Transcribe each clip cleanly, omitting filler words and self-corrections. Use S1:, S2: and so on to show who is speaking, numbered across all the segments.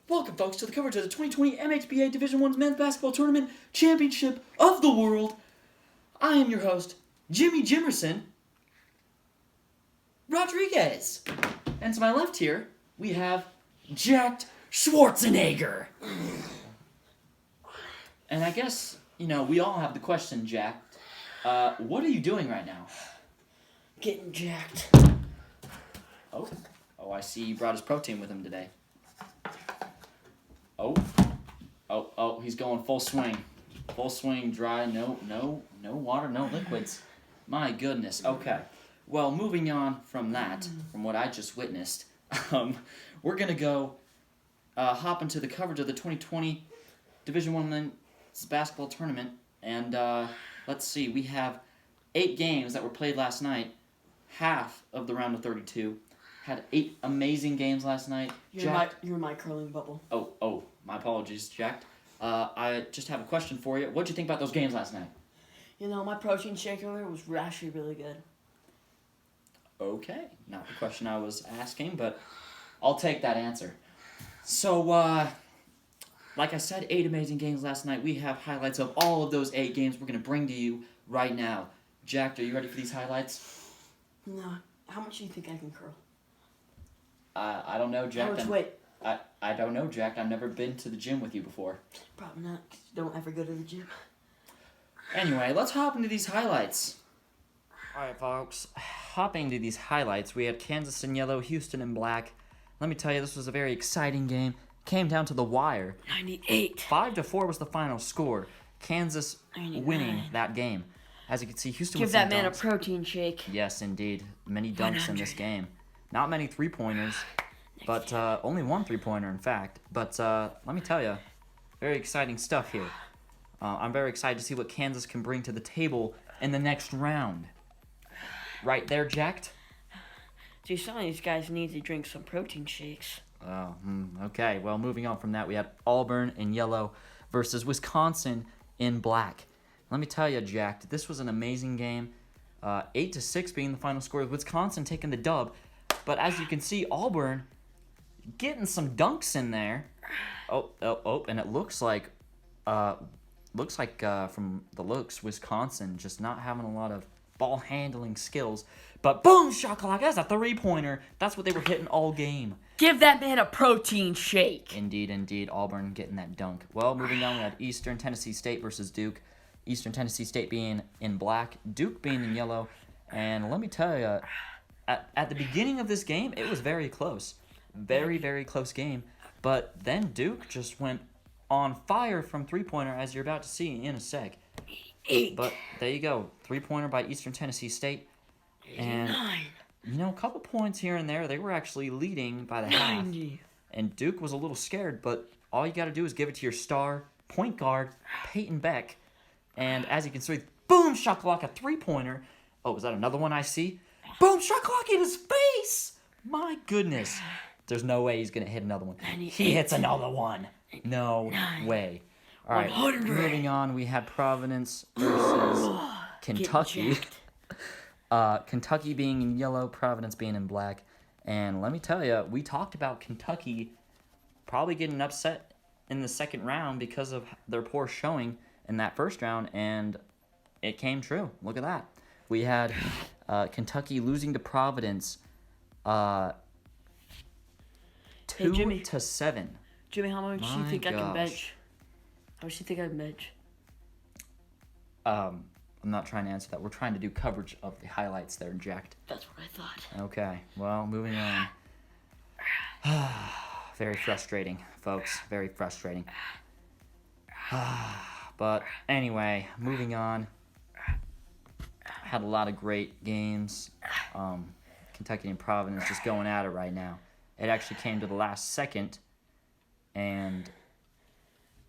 S1: Welcome, folks, to the coverage of the 2020 MHBA Division I Men's Basketball Tournament Championship of the World. I am your host, Jimmy Jimerson Rodriguez. And to my left here, we have Jacked Schwarzenegger. And I guess, we all have the question, Jack. What are you doing right now?
S2: Getting jacked.
S1: Oh, I see you brought his protein with him today. Oh, he's going full swing. Full swing, dry, no water, no liquids. My goodness, okay. Well, moving on from that, from what I just witnessed, we're going to go hop into the coverage of the 2020 Division I Men's Basketball Tournament. And let's see, we have 8 games that were played last night, half of the round of 32. Had 8 amazing games last night.
S2: You're my curling bubble.
S1: Oh, my apologies, Jack. I just have a question for you. What'd you think about those games last night?
S2: My protein shake earlier was actually really good.
S1: Okay, not the question I was asking, but I'll take that answer. So, like I said, 8 amazing games last night. We have highlights of all of those 8 games we're going to bring to you right now. Jack, are you ready for these highlights?
S2: No. How much do you think I can curl?
S1: I don't know, Jack.
S2: How much weight?
S1: I don't know, Jack. I've never been to the gym with you before.
S2: Probably not. Don't ever go to the gym.
S1: Anyway, let's hop into these highlights. Alright, folks. Hopping into these highlights, we had Kansas in yellow, Houston in black. Let me tell you, this was a very exciting game. Came down to the wire.
S2: 98.
S1: 5-4 was the final score. Kansas
S2: 99.
S1: winning that game. As you can see, Houston
S2: Give
S1: with some
S2: that man
S1: dunks.
S2: a protein shake.
S1: Yes, indeed. Many dunks
S2: 100.
S1: in this game. Not many three-pointers, but only one three-pointer, in fact. But let me tell you, very exciting stuff here. I'm very excited to see what Kansas can bring to the table in the next round. Right there, Jacked?
S2: See, some of these guys need to drink some protein shakes.
S1: Oh, okay. Well, moving on from that, we had Auburn in yellow versus Wisconsin in black. Let me tell you, Jacked, this was an amazing game. 8-6 being the final score, with Wisconsin taking the dub. But as you can see, Auburn getting some dunks in there. Oh, and it looks like from the looks, Wisconsin just not having a lot of ball handling skills. But boom, shakalaka, that's a 3-pointer. That's what they were hitting all game.
S2: Give that man a protein shake.
S1: Indeed, Auburn getting that dunk. Well, moving on, we had Eastern Tennessee State versus Duke. Eastern Tennessee State being in black, Duke being in yellow. And let me tell you, at the beginning of this game, it was very close. Very, very close game. But then Duke just went on fire from three-pointer, as you're about to see in a sec.
S2: 8.
S1: But there you go. 3-pointer by Eastern Tennessee State. And,
S2: 89.
S1: A couple points here and there. They were actually leading by the
S2: 90.
S1: half. And Duke was a little scared, but all you got to do is give it to your star point guard, Peyton Beck. And as you can see, boom, shakalaka, 3-pointer. Oh, was that another one I see? Boom, shakalaka in his face! My goodness. There's no way he's going to hit another one. He hits another one. No way. All right,
S2: 100.
S1: moving on, we had Providence versus Kentucky. Kentucky being in yellow, Providence being in black. And let me tell you, we talked about Kentucky probably getting upset in the second round because of their poor showing in that first round, and it came true. Look at that. We had Kentucky losing to Providence 2-7.
S2: Jimmy, how much do you think I can bench? How much do you think I can bench?
S1: I'm not trying to answer that. We're trying to do coverage of the highlights there, Jacked.
S2: That's what I thought.
S1: Okay, well, moving on. Very frustrating, folks. Very frustrating. But anyway, moving on. Had a lot of great games. Kentucky and Providence just going at it right now. It actually came to the last second. And,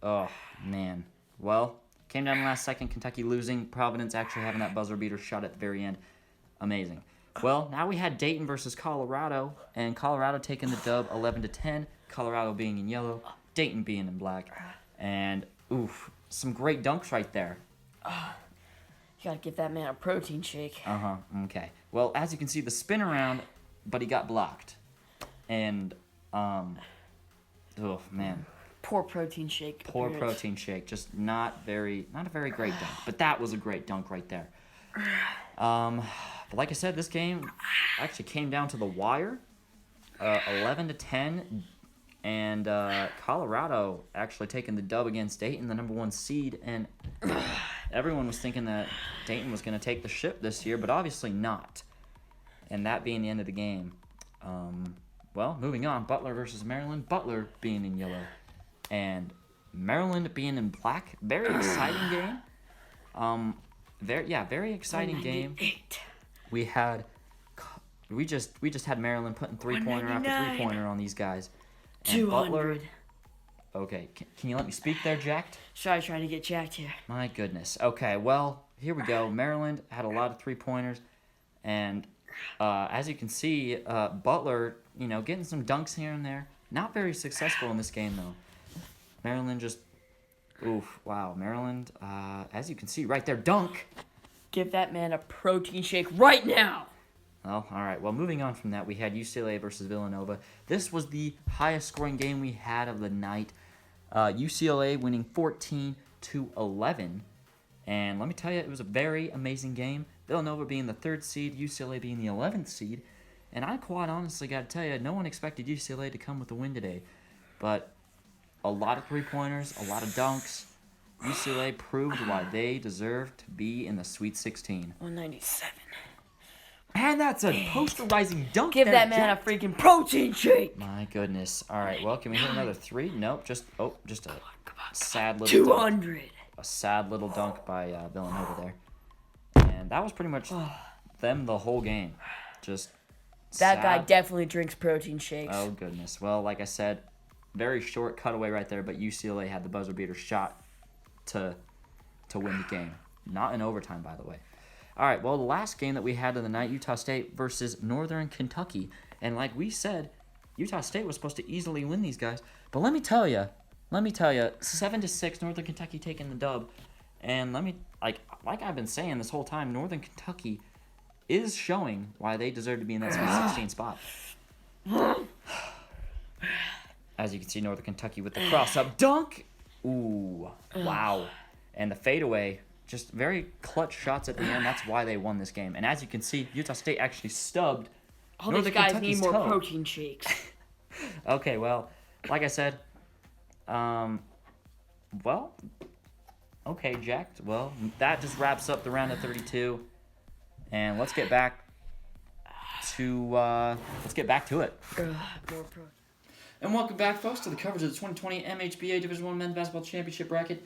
S1: oh, man. Well, came down the last second. Kentucky losing. Providence actually having that buzzer beater shot at the very end. Amazing. Well, now we had Dayton versus Colorado. And Colorado taking the dub 11-10. Colorado being in yellow. Dayton being in black. And, oof, some great dunks right there.
S2: You gotta give that man a protein shake.
S1: Okay. Well, as you can see, the spin around, but he got blocked. And Oh man,
S2: Poor protein shake.
S1: poor
S2: appearance.
S1: protein shake. Just not a very great dunk. But that was a great dunk right there. But like I said, this game actually came down to the wire, 11-10, and Colorado actually taking the dub against Dayton, the #1 seed, and everyone was thinking that Dayton was going to take the ship this year, but obviously not. And that being the end of the game. Well, moving on, Butler versus Maryland. Butler being in yellow, and Maryland being in black. Very exciting game. Very exciting game. We just had Maryland putting 3-pointer after 3-pointer on these guys. And
S2: 200.
S1: Butler. Okay, can you let me speak there, Jacked?
S2: Sorry, trying to get jacked here.
S1: My goodness. Okay, well, here we go. Maryland had a lot of 3-pointers, and as you can see, Butler, getting some dunks here and there. Not very successful in this game, though. Maryland just, Maryland, as you can see right there, dunk.
S2: Give that man a protein shake right now.
S1: Well, all right. Well, moving on from that, we had UCLA versus Villanova. This was the highest scoring game we had of the night. UCLA winning 14-11. And let me tell you, it was a very amazing game. Villanova being the 3rd seed, UCLA being the 11th seed. And I quite honestly got to tell you, no one expected UCLA to come with a win today. But a lot of 3-pointers, a lot of dunks. UCLA proved why they deserve to be in the Sweet 16.
S2: 197.
S1: And that's a posterizing dunk.
S2: Give
S1: there,
S2: that man
S1: Jack.
S2: a freaking protein shake.
S1: My goodness. All right. Well, can we hit another 3? Nope. Just a sad little
S2: 200.
S1: dunk. A sad little dunk by Villanova there. And that was pretty much them the whole game. Just
S2: That
S1: sad.
S2: guy definitely drinks protein shakes.
S1: Oh, goodness. Well, like I said, very short cutaway right there, but UCLA had the buzzer beater shot to win the game. Not in overtime, by the way. All right, well, the last game that we had of the night, Utah State versus Northern Kentucky. And like we said, Utah State was supposed to easily win these guys. But let me tell you, 7-6, Northern Kentucky taking the dub. And like I've been saying this whole time, Northern Kentucky is showing why they deserve to be in that Sweet 16 spot. As you can see, Northern Kentucky with the cross-up dunk. Ooh, wow. And the fadeaway, just very clutch shots at the end. That's why they won this game. And as you can see, Utah State actually stubbed
S2: All
S1: Northern
S2: these guys
S1: Kentucky's
S2: need more
S1: toe.
S2: protein shakes.
S1: Okay, well, like I said, okay, Jack. Well, that just wraps up the round of 32. And let's get back to it.
S2: More protein.
S1: And welcome back, folks, to the coverage of the 2020 MHBA Division I Men's Basketball Championship bracket.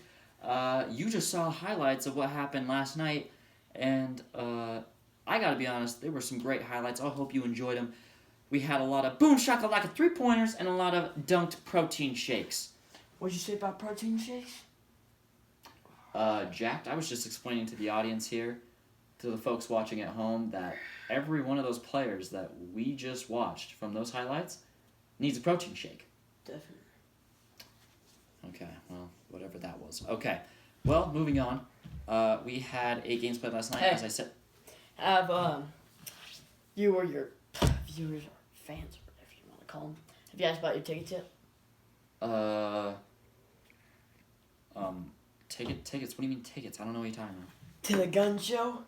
S1: You just saw highlights of what happened last night, and I gotta be honest, there were some great highlights. I hope you enjoyed them. We had a lot of boom shakalaka 3-pointers and a lot of dunked protein shakes.
S2: What'd you say about protein shakes?
S1: Jacked, I was just explaining to the audience here, to the folks watching at home, that every one of those players that we just watched from those highlights needs a protein shake.
S2: Definitely.
S1: Okay, well, whatever that was. Okay, well, moving on. We had 8 games played last night,
S2: Hey.
S1: as I said.
S2: Have you or your viewers or fans, or whatever you want to call them, have you asked about your tickets yet?
S1: Tickets? What do you mean tickets? I don't know what you're talking about.
S2: To the gun show?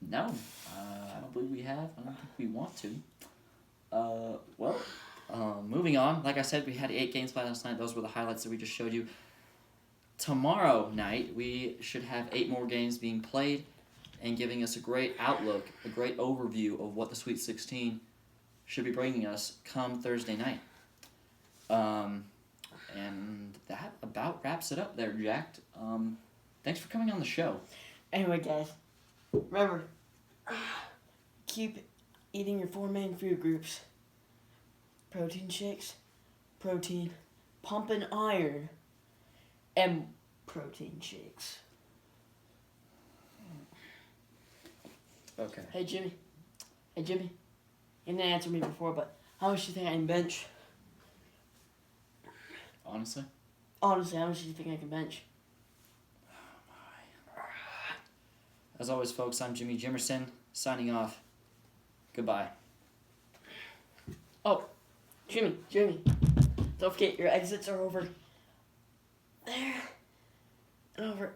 S1: No. I don't believe we have. I don't think we want to. Moving on. Like I said, we had 8 games played last night. Those were the highlights that we just showed you. Tomorrow night, we should have 8 more games being played and giving us a great outlook, a great overview of what the Sweet 16 should be bringing us come Thursday night. And that about wraps it up there, Jacked. Thanks for coming on the show.
S2: Anyway, guys, remember, keep eating your 4 main food groups. Protein shakes, protein, pumping iron, and protein shakes.
S1: Okay.
S2: Hey, Jimmy. You didn't answer me before, but how much do you think I can bench?
S1: Honestly?
S2: Honestly, how much do you think I can bench?
S1: As always, folks, I'm Jimmy Jimerson, signing off. Goodbye.
S2: Oh, Jimmy. Don't forget your exits are over there and over